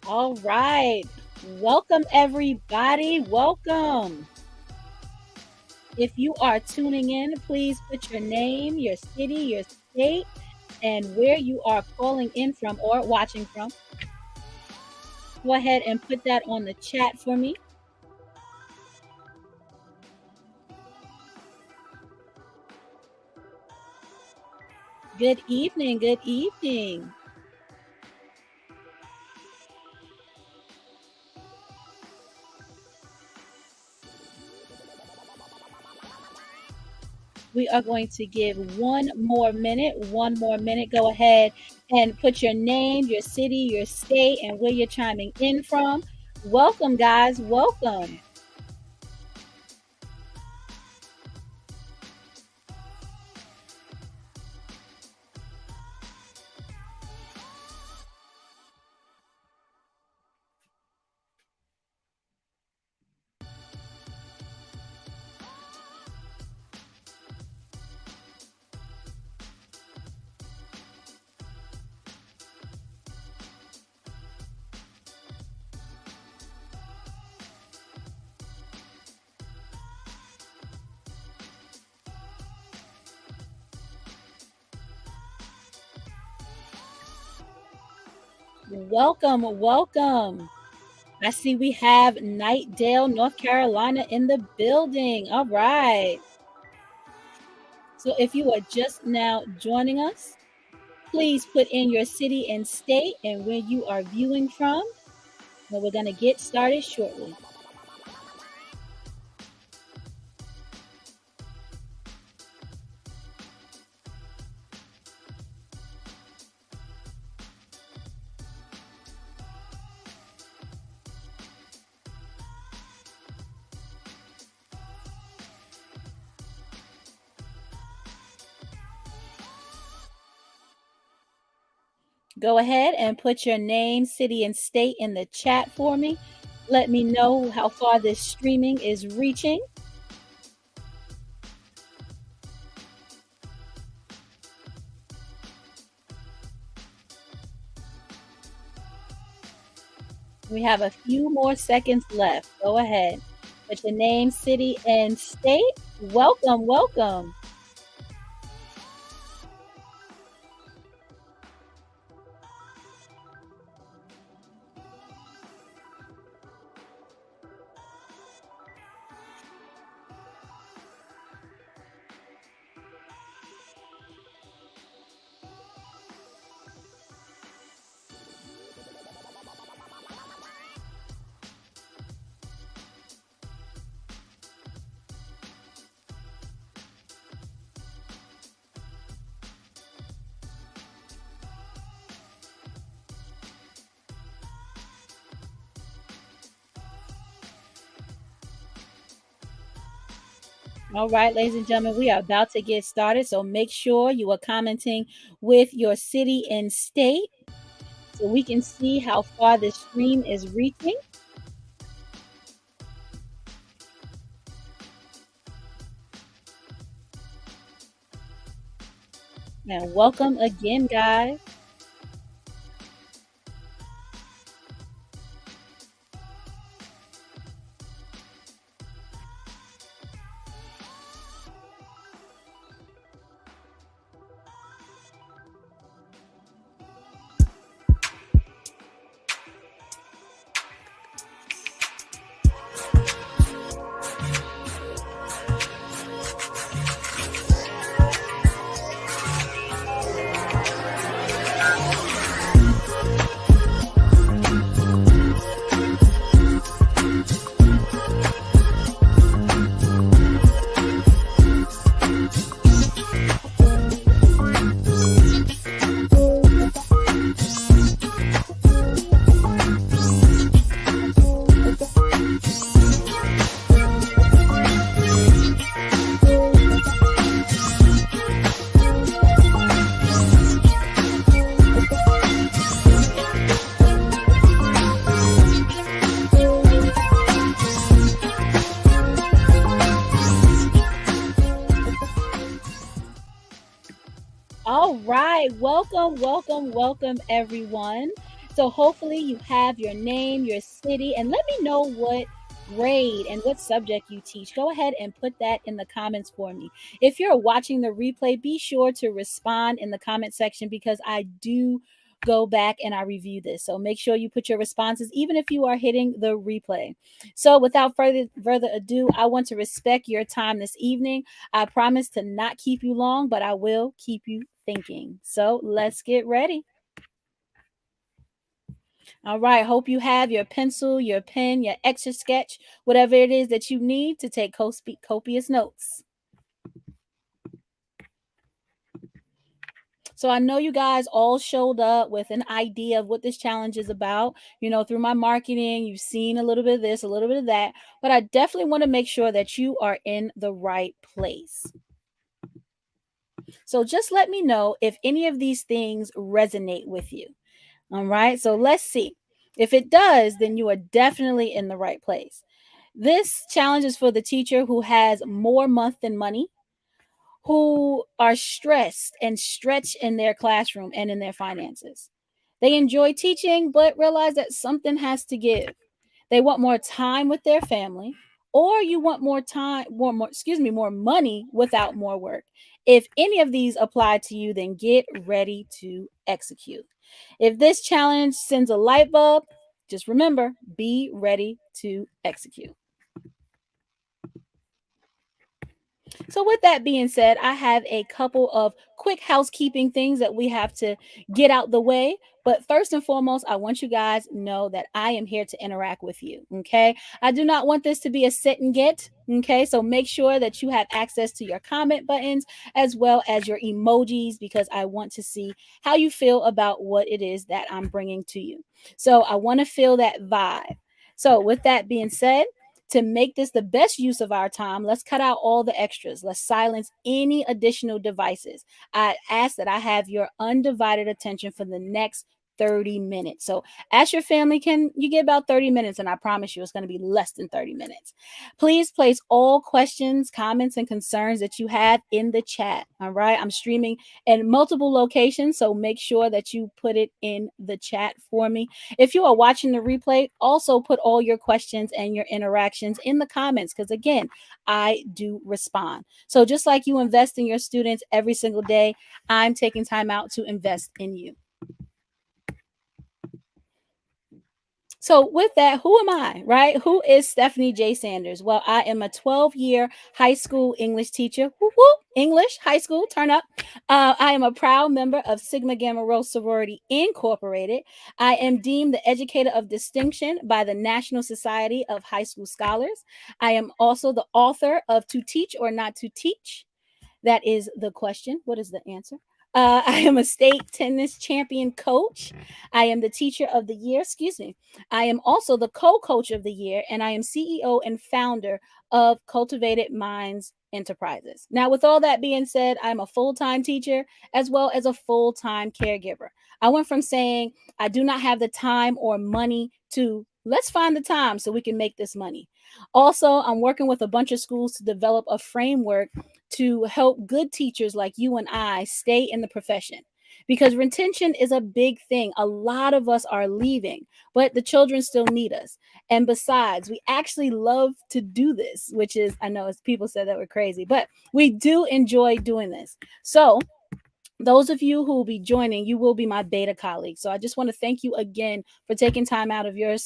All right. Welcome, everybody. Welcome. If you are tuning in, please put your name, your city, your state, and where you are calling in from or watching from. Go ahead and put that on the chat for me. Good evening. Good evening. We are going to give one more minute. One more minute. Go ahead and put your name, your city, your state, and where you're chiming in from. Welcome, guys. Welcome. Welcome, welcome. I see we have Nightdale, North Carolina in the building. All right. So if you are just now joining us, please put in your city and state and where you are viewing from. Well, we're going to get started shortly. Go ahead and put your name, city, and state in the chat for me. Let me know how far this streaming is reaching. We have a few more seconds left. Go ahead. Put your name, city, and state. Welcome, welcome. All right, ladies and gentlemen, we are about to get started. So make sure you are commenting with your city and state so we can see how far the stream is reaching. And welcome again, guys. All right, welcome, welcome, welcome, everyone. So hopefully you have your name, your city, and let me know what grade and what subject you teach. Go ahead and put that in the comments for me. If you're watching the replay, be sure to respond in the comment section because I do go back and I review this. So make sure you put your responses, even if you are hitting the replay. So without further ado, I want to respect your time this evening. I promise to not keep you long, but I will keep you thinking. So let's get ready. All right. Hope you have your pencil, your pen, your extra sketch, whatever it is that you need to take copious notes. So I know you guys all showed up with an idea of what this challenge is about. Through my marketing, you've seen a little bit of this, a little bit of that, but I definitely want to make sure that you are in the right place. So just let me know if any of these things resonate with you. All right. So let's see. If it does, then you are definitely in the right place. This challenge is for the teacher who has more month than money, who are stressed and stretched in their classroom and in their finances. They enjoy teaching, but realize that something has to give. They want more time with their family, or you want more money without more work. If any of these apply to you, then get ready to execute. If this challenge sends a light bulb, just remember, be ready to execute. So, with that being said, I have a couple of quick housekeeping things that we have to get out the way. But first and foremost, I want you guys to know that I am here to interact with you. Okay. I do not want this to be a sit and get. Okay. So make sure that you have access to your comment buttons as well as your emojis because I want to see how you feel about what it is that I'm bringing to you. So I want to feel that vibe. So, with that being said, to make this the best use of our time, let's cut out all the extras. Let's silence any additional devices. I ask that I have your undivided attention for the next 30 minutes. So ask your family, can you get about 30 minutes? And I promise you it's going to be less than 30 minutes. Please place all questions, comments, and concerns that you have in the chat. All right. I'm streaming in multiple locations, so make sure that you put it in the chat for me. If you are watching the replay, also put all your questions and your interactions in the comments because, again, I do respond. So just like you invest in your students every single day, I'm taking time out to invest in you. So, with that, who am I, right? Who is Stephanie J. Sanders? Well, I am a 12-year high school English teacher. Whoop, whoop. English, high school, turn up. I am a proud member of Sigma Gamma Rho Sorority Incorporated. I am deemed the Educator of Distinction by the National Society of High School Scholars. I am also the author of To Teach or Not to Teach. That is the question. What is the answer? I am a state tennis champion coach. I am the teacher of the year. Excuse me. I am also the co-coach of the year, and I am CEO and founder of Cultivated Minds Enterprises. Now, with all that being said, I'm a full-time teacher as well as a full-time caregiver. I went from saying I do not have the time or money to let's find the time so we can make this money. Also, I'm working with a bunch of schools to develop a framework to help good teachers like you and I stay in the profession. Because retention is a big thing. A lot of us are leaving, but the children still need us. And besides, we actually love to do this, which is, I know as people said that we're crazy, but we do enjoy doing this. So, those of you who will be joining, you will be my beta colleagues. So I just want to thank you again for taking time out of your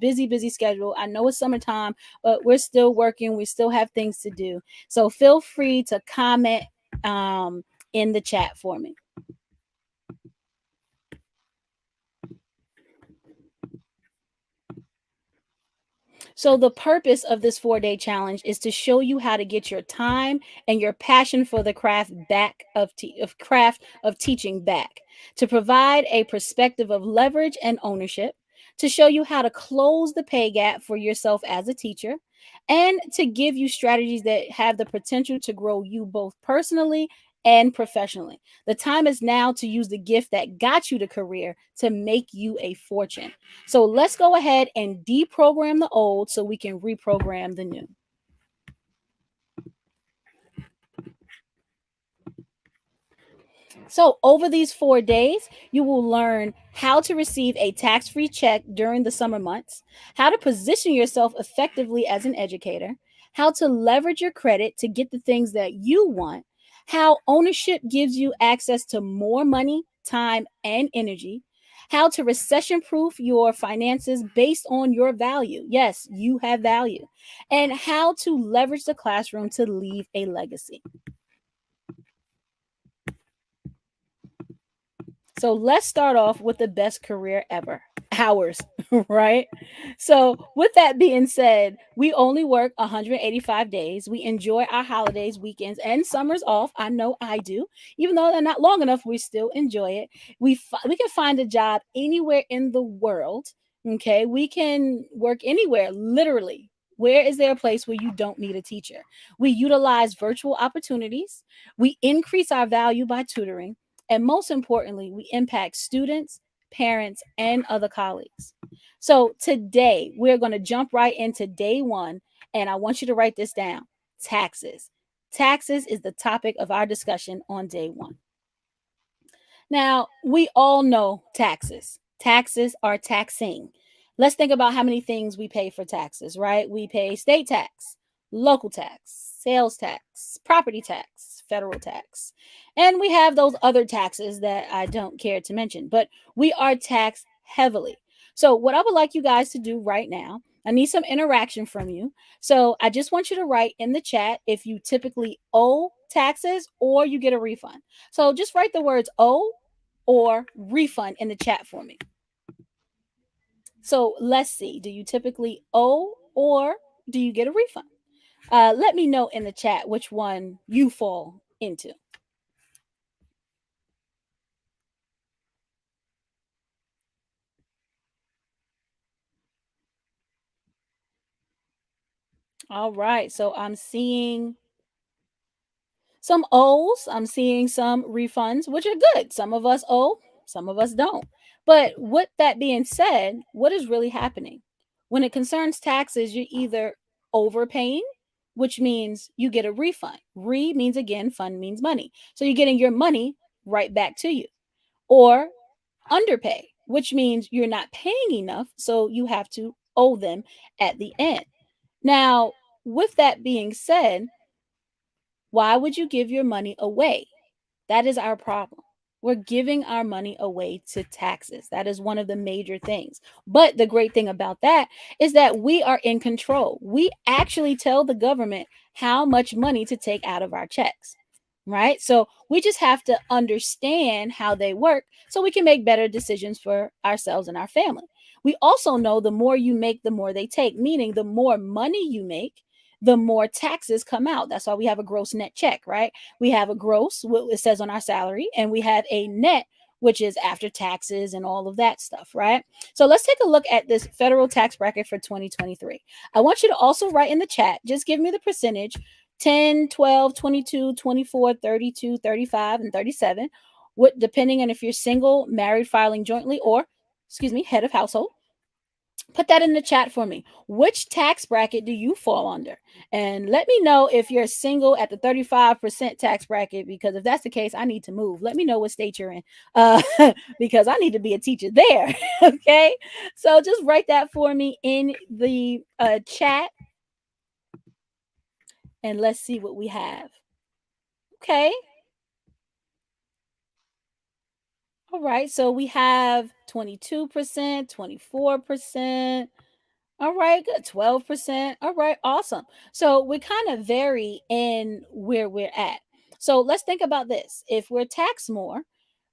busy schedule. I know it's summertime, but we're still working. We still have things to do. So feel free to comment in the chat for me. So the purpose of this 4-day challenge is to show you how to get your time and your passion for the craft of teaching back, to provide a perspective of leverage and ownership, to show you how to close the pay gap for yourself as a teacher, and to give you strategies that have the potential to grow you both personally and professionally. The time is now to use the gift that got you the career to make you a fortune. So let's go ahead and deprogram the old so we can reprogram the new. So, over these 4 days, you will learn how to receive a tax free check during the summer months, how to position yourself effectively as an educator, how to leverage your credit to get the things that you want, how ownership gives you access to more money, time, and energy, how to recession proof your finances based on your value. Yes, you have value, and how to leverage the classroom to leave a legacy. So let's start off with the best career ever, ours, right? So, with that being said, we only work 185 days. We enjoy our holidays, weekends, and summers off. I know I do. Even though they're not long enough, we still enjoy it. We can find a job anywhere in the world. Okay, we can work anywhere, literally. Where is there a place where you don't need a teacher? We utilize virtual opportunities. We increase our value by tutoring, and most importantly, we impact students, parents, and other colleagues. So today, we're going to jump right into day one, and I want you to write this down: taxes. Taxes is the topic of our discussion on day one. Now, we all know taxes. Taxes are taxing. Let's think about how many things we pay for taxes, right? We pay state tax, local tax, sales tax, property tax, federal tax. And we have those other taxes that I don't care to mention, but we are taxed heavily. So, what I would like you guys to do right now, I need some interaction from you. So, I just want you to write in the chat if you typically owe taxes or you get a refund. So just write the words owe or refund in the chat for me. So let's see. Do you typically owe or do you get a refund? Let me know in the chat which one you fall into. All right. So I'm seeing some O's, I'm seeing some refunds, which are good. Some of us owe, some of us don't. But with that being said, what is really happening? When it concerns taxes, you're either overpaying, which means you get a refund. Re means again, fund means money. So you're getting your money right back to you. Or underpay, which means you're not paying enough. So you have to owe them at the end. Now, with that being said, why would you give your money away? That is our problem. We're giving our money away to taxes. That is one of the major things. But the great thing about that is that we are in control. We actually tell the government how much money to take out of our checks, right? So we just have to understand how they work so we can make better decisions for ourselves and our family. We also know the more you make, the more they take, meaning the more money you make, the more taxes come out. That's why we have a gross net check, right? We have a gross, what it says on our salary, and we have a net, which is after taxes and all of that stuff, right? So let's take a look at this federal tax bracket for 2023. I want you to also write in the chat, just give me the percentage: 10, 12, 22, 24, 32, 35, and 37. What, depending on if you're single, married, filing jointly, or, excuse me, head of household. Put that in the chat for me. Which tax bracket do you fall under? And let me know if you're single at the 35% tax bracket, because if that's the case, I need to move. Let me know what state you're in, uh, because I need to be a teacher there. Okay. So just write that for me in the chat, and let's see what we have. Okay. All right. So we have 22%, 24%. All right, good. 12%. All right, awesome. So we kind of vary in where we're at. So let's think about this. If we're taxed more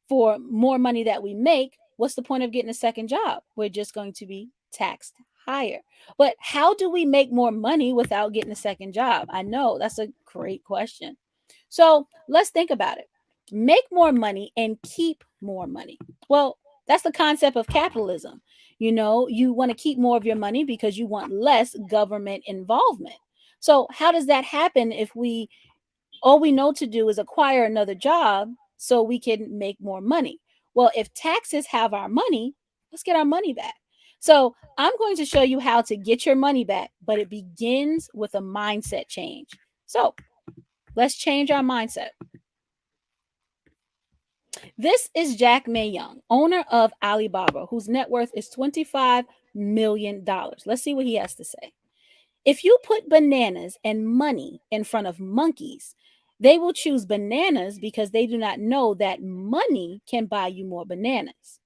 for more money that we make, what's the point of getting a second job? We're just going to be taxed higher. But how do we make more money without getting a second job? I know that's a great question. So let's think about it. Make more money and keep more money. Well, that's the concept of capitalism. You know, you want to keep more of your money because you want less government involvement. So, how does that happen if we all we know to do is acquire another job so we can make more money? Well, if taxes have our money, let's get our money back. So, I'm going to show you how to get your money back, but it begins with a mindset change. So, let's change our mindset. This is Jack May Young, owner of Alibaba, whose net worth is $25 million. Let's see what he has to say. If you put bananas and money in front of monkeys, they will choose bananas because they do not know that money can buy you more bananas.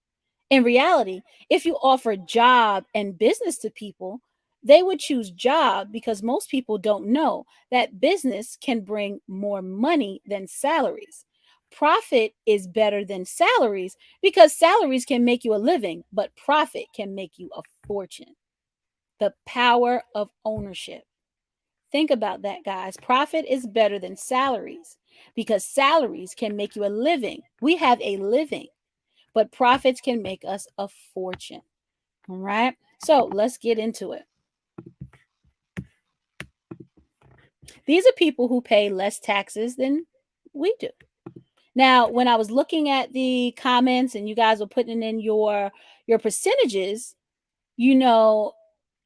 In reality, if you offer job and business to people, they would choose job because most people don't know that business can bring more money than salaries. Profit is better than salaries because salaries can make you a living, but profit can make you a fortune. The power of ownership. Think about that, guys. Profit is better than salaries because salaries can make you a living. We have a living, but profits can make us a fortune. All right. So let's get into it. These are people who pay less taxes than we do. Now, when I was looking at the comments and you guys were putting in your percentages, you know,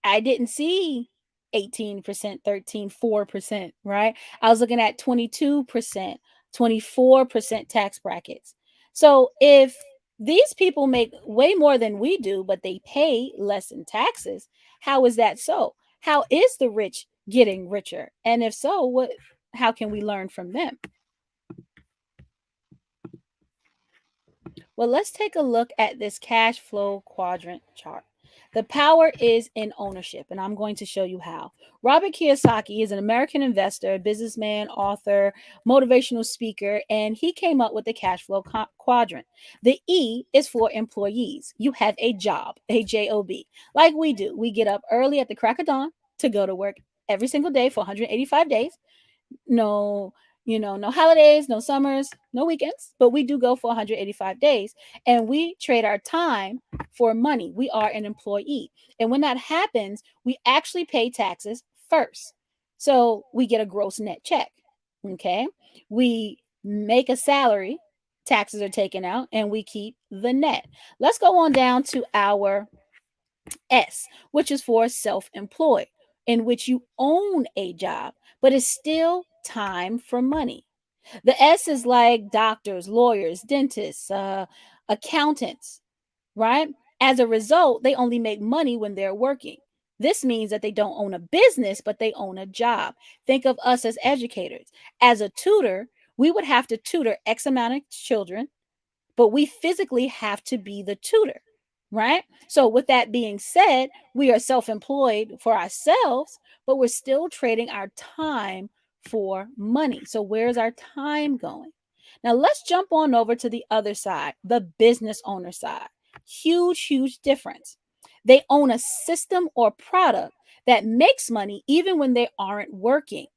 I didn't see 18%, 13, 4%, right? I was looking at 22%, 24% tax brackets. So if these people make way more than we do, but they pay less in taxes, how is that so? How is the rich getting richer? And if so, how can we learn from them? Well, let's take a look at this cash flow quadrant chart. The power is in ownership, and I'm going to show you how. Robert Kiyosaki is an American investor, businessman, author, motivational speaker, and he came up with the cash flow quadrant. The E is for employees. You have a job, a job, like we do. We get up early at the crack of dawn to go to work every single day for 185 days. No, no holidays, no summers, no weekends, but we do go for 185 days and we trade our time for money. We are an employee. And when that happens, we actually pay taxes first. So we get a gross net check. Okay. We make a salary, taxes are taken out, and we keep the net. Let's go on down to our S, which is for self employed, in which you own a job, but it's still time for money. The S is like doctors, lawyers, dentists, accountants, right? As a result, they only make money when they're working. This means that they don't own a business, but they own a job. Think of us as educators. As a tutor, we would have to tutor X amount of children, but we physically have to be the tutor, right? So, with that being said, we are self employed for ourselves, but we're still trading our time for money. So, where's our time going? Now, let's jump on over to the other side, the business owner side. Huge, huge difference. They own a system or product that makes money even when they aren't working.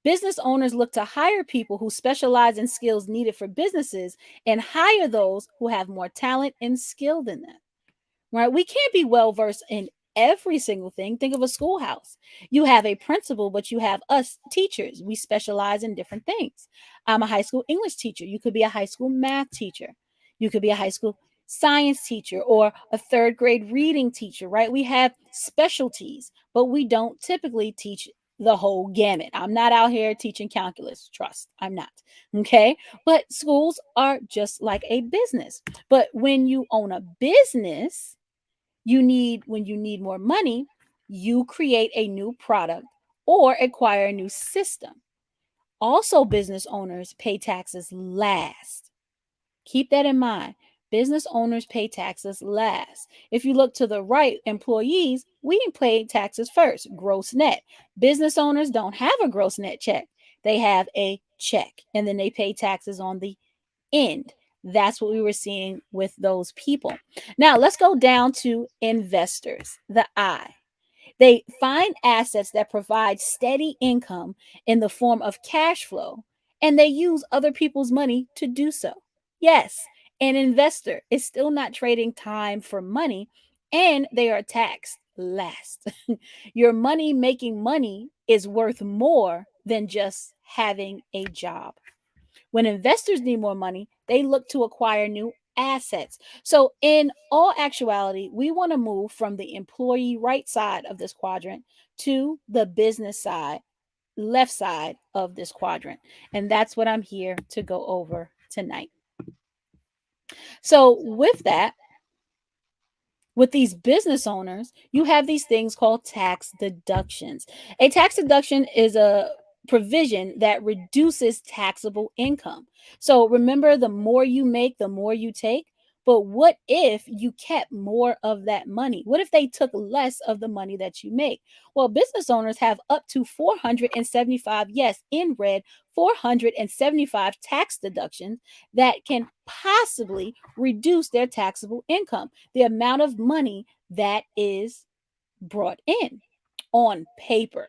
Business owners look to hire people who specialize in skills needed for businesses and hire those who have more talent and skill than them. Right? We can't be well versed in every single thing. Think of a schoolhouse. You have a principal, but you have us teachers. We specialize in different things. I'm a high school English teacher. You could be a high school math teacher. You could be a high school science teacher or a third grade reading teacher, right? We have specialties, but we don't typically teach the whole gamut. I'm not out here teaching calculus. Trust, I'm not. Okay. But schools are just like a business. But when you own a business, when you need more money, you create a new product or acquire a new system. Also, business owners pay taxes last. Keep that in mind. Business owners pay taxes last. If you look to the right, employees, we pay taxes first, gross net. Business owners don't have a gross net check. They have a check and then they pay taxes on the end. That's what we were seeing with those people. Now, let's go down to investors, the I. They find assets that provide steady income in the form of cash flow, and they use other people's money to do so. Yes, an investor is still not trading time for money, and they are taxed last. Your money making money is worth more than just having a job. When investors need more money, they look to acquire new assets. So, in all actuality, we want to move from the employee right side of this quadrant to the business side, left side of this quadrant. And that's what I'm here to go over tonight. So, with that, with these business owners, you have these things called tax deductions. A tax deduction is a provision that reduces taxable income. So remember, the more you make, the more you take. But what if you kept more of that money? What if they took less of the money that you make? Well, business owners have up to 475, yes, in red, 475 tax deductions that can possibly reduce their taxable income, the amount of money that is brought in on paper.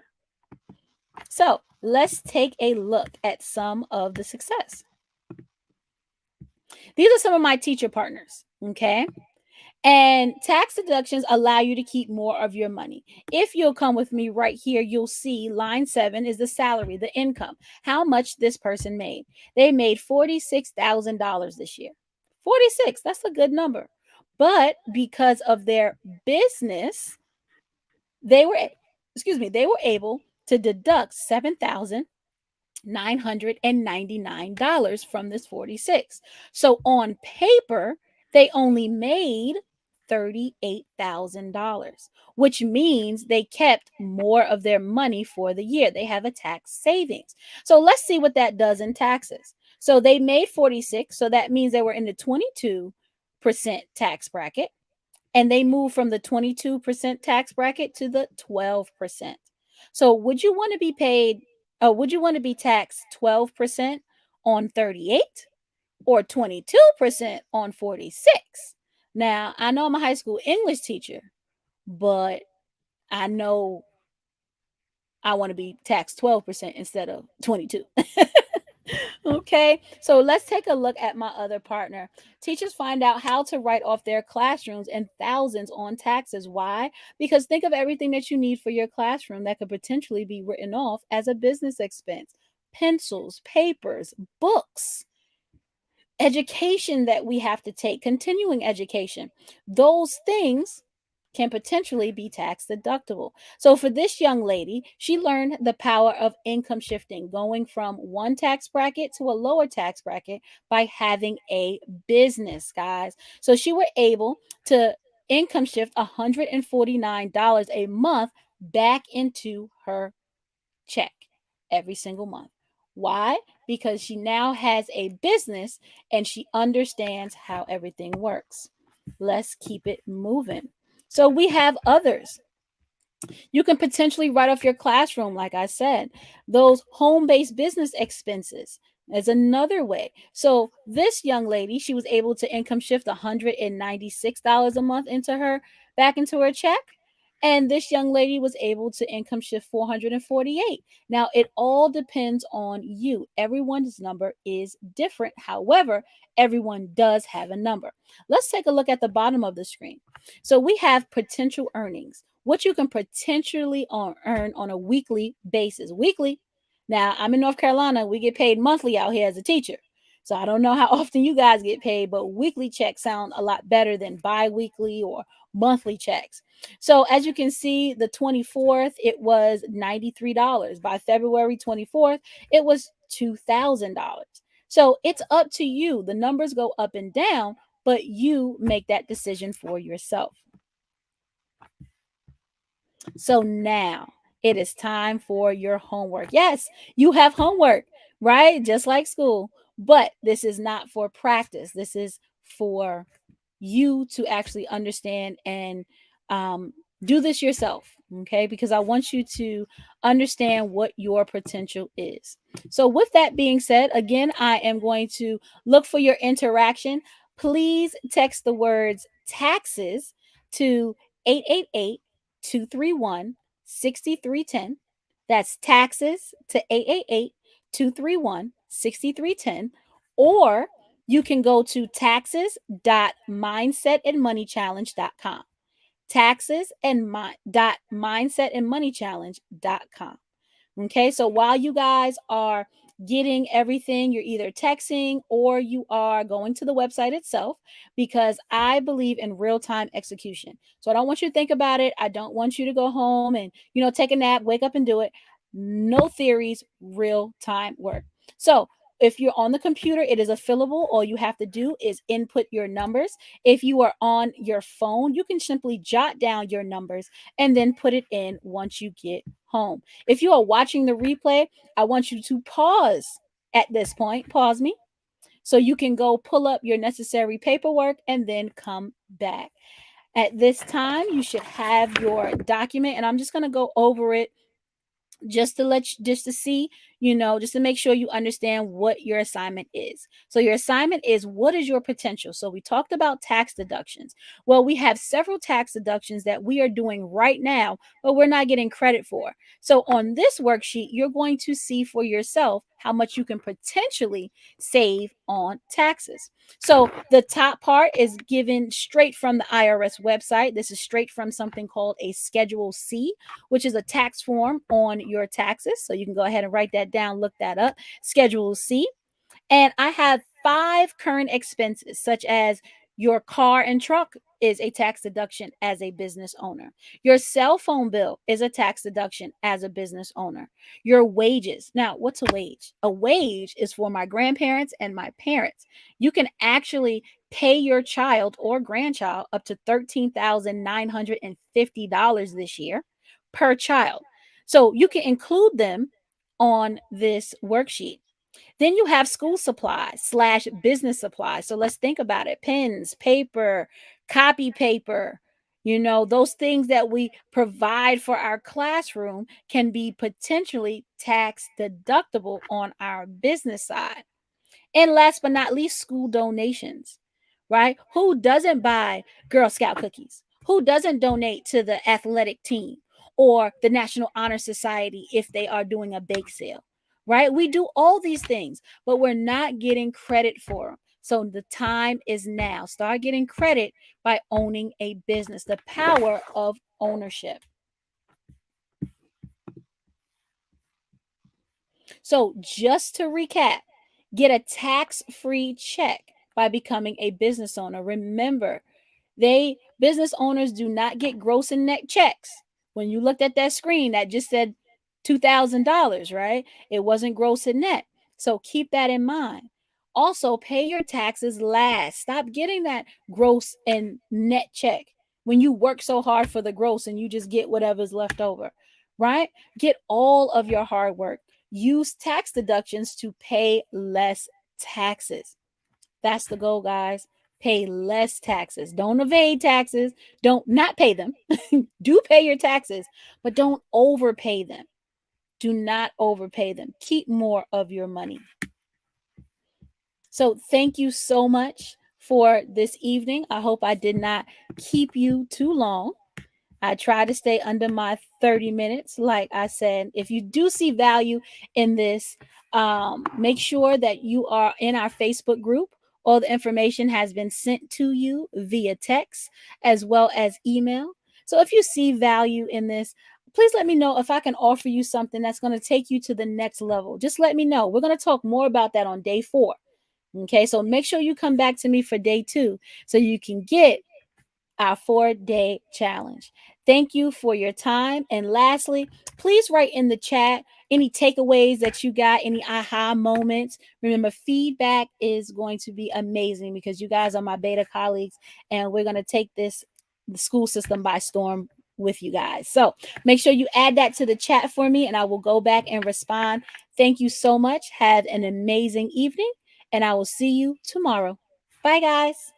So let's take a look at some of the success. These are some of my teacher partners. Okay. And tax deductions allow you to keep more of your money. If you'll come with me right here, you'll see line 7 is the salary, the income, how much this person made. They made $46,000 this year. 46, that's a good number. But because of their business, they were they were able to deduct $7,999 from this 46. So on paper, they only made $38,000, which means they kept more of their money for the year. They have a tax savings. So let's see what that does in taxes. So they made 46, so that means they were in the 22% tax bracket, and they moved from the 22% tax bracket to the 12%. So would you want to be paid, would you want to be taxed 12% on 38 or 22% on 46? Now, I know I'm a high school English teacher, but I know I want to be taxed 12% instead of 22. Okay, so let's take a look at my other partner. Teachers find out how to write off their classrooms and thousands on taxes. Why? Because think of everything that you need for your classroom that could potentially be written off as a business expense: pencils, papers, books, education that we have to take, continuing education. Those things can potentially be tax deductible. So for this young lady, she learned the power of income shifting, going from one tax bracket to a lower tax bracket by having a business, guys. So she were able to income shift $149 a month back into her check every single month. Why? Because she now has a business and she understands how everything works. Let's keep it moving. So we have others. You can potentially write off your classroom, like I said. Those home based business expenses is another way. So, this young lady, she was able to income shift $196 a month into her back into her check. And this young lady was able to income shift 448. Now, it all depends on you. Everyone's number is different. However, everyone does have a number. Let's take a look at the bottom of the screen. So we have potential earnings, what you can potentially earn on a weekly basis. Weekly. Now, I'm in North Carolina. We get paid monthly out here as a teacher. So I don't know how often you guys get paid, but weekly checks sound a lot better than bi-weekly or monthly checks. So as you can see, the 24th, it was $93. By February 24th, it was $2,000. So it's up to you. The numbers go up and down, but you make that decision for yourself. So now it is time for your homework. Yes, you have homework, right? Just like school, but this is not for practice. This is for you to actually understand and do this yourself. Okay, because I want you to understand what your potential is. So, with that being said, again, I am going to look for your interaction. Please text the words taxes to 888 231 6310. That's taxes to 888 231 6310. Or you can go to taxes.mindsetandmoneychallenge.com. Taxes and mindsetandmoneychallenge.com. Okay, so while you guys are getting everything, you're either texting or you are going to the website itself, because I believe in real time execution. So I don't want you to think about it. I don't want you to go home and, take a nap, wake up and do it. No theories, real time work. So if you're on the computer, it is a fillable. All you have to do is input your numbers. If you are on your phone, you can simply jot down your numbers and then put it in once you get home. If you are watching the replay, I want you to pause at this point. Pause me so you can go pull up your necessary paperwork and then come back. At this time, you should have your document, and I'm just going to go over it just to just to see, just to make sure you understand what your assignment is. So your assignment is, what is your potential? So we talked about tax deductions. Well, we have several tax deductions that we are doing right now, but we're not getting credit for. So on this worksheet, you're going to see for yourself how much you can potentially save on taxes. So the top part is given straight from the IRS website. This is straight from something called a Schedule C, which is a tax form on your taxes. So you can go ahead and write that down, look that up. Schedule C. And I have 5 current expenses, such as your car and truck is a tax deduction as a business owner. Your cell phone bill is a tax deduction as a business owner. Your wages. Now, what's a wage? A wage is for my grandparents and my parents. You can actually pay your child or grandchild up to $13,950 this year per child. So you can include them on this worksheet. Then you have school supplies slash business supplies. So let's think about it: pens, paper, copy paper. Those things that we provide for our classroom can be potentially tax deductible on our business side. And last but not least, school donations, right? Who doesn't buy Girl Scout cookies? Who doesn't donate to the athletic team or the National Honor Society if they are doing a bake sale, right? We do all these things, but we're not getting credit for them. So the time is now. Start getting credit by owning a business, the power of ownership. So just to recap, get a tax-free check by becoming a business owner. Remember, business owners do not get gross and net checks. When you looked at that screen, that just said $2,000, right? It wasn't gross and net. So keep that in mind. Also, pay your taxes last. Stop getting that gross and net check when you work so hard for the gross and you just get whatever's left over, right? Get all of your hard work. Use tax deductions to pay less taxes. That's the goal, guys. Pay less taxes. Don't evade taxes. Don't not pay them. Do pay your taxes, but don't overpay them. Do not overpay them. Keep more of your money. So thank you so much for this evening. I hope I did not keep you too long. I try to stay under my 30 minutes. Like I said, if you do see value in this, make sure that you are in our Facebook group. All the information has been sent to you via text as well as email. So if you see value in this, please let me know if I can offer you something that's going to take you to the next level. Just let me know. We're going to talk more about that on day 4. Okay, so make sure you come back to me for day 2 so you can get our 4-day challenge. Thank you for your time. And lastly, please write in the chat any takeaways that you got, any aha moments. Remember, feedback is going to be amazing because you guys are my beta colleagues and we're going to take the school system by storm with you guys. So make sure you add that to the chat for me and I will go back and respond. Thank you so much. Have an amazing evening and I will see you tomorrow. Bye, guys.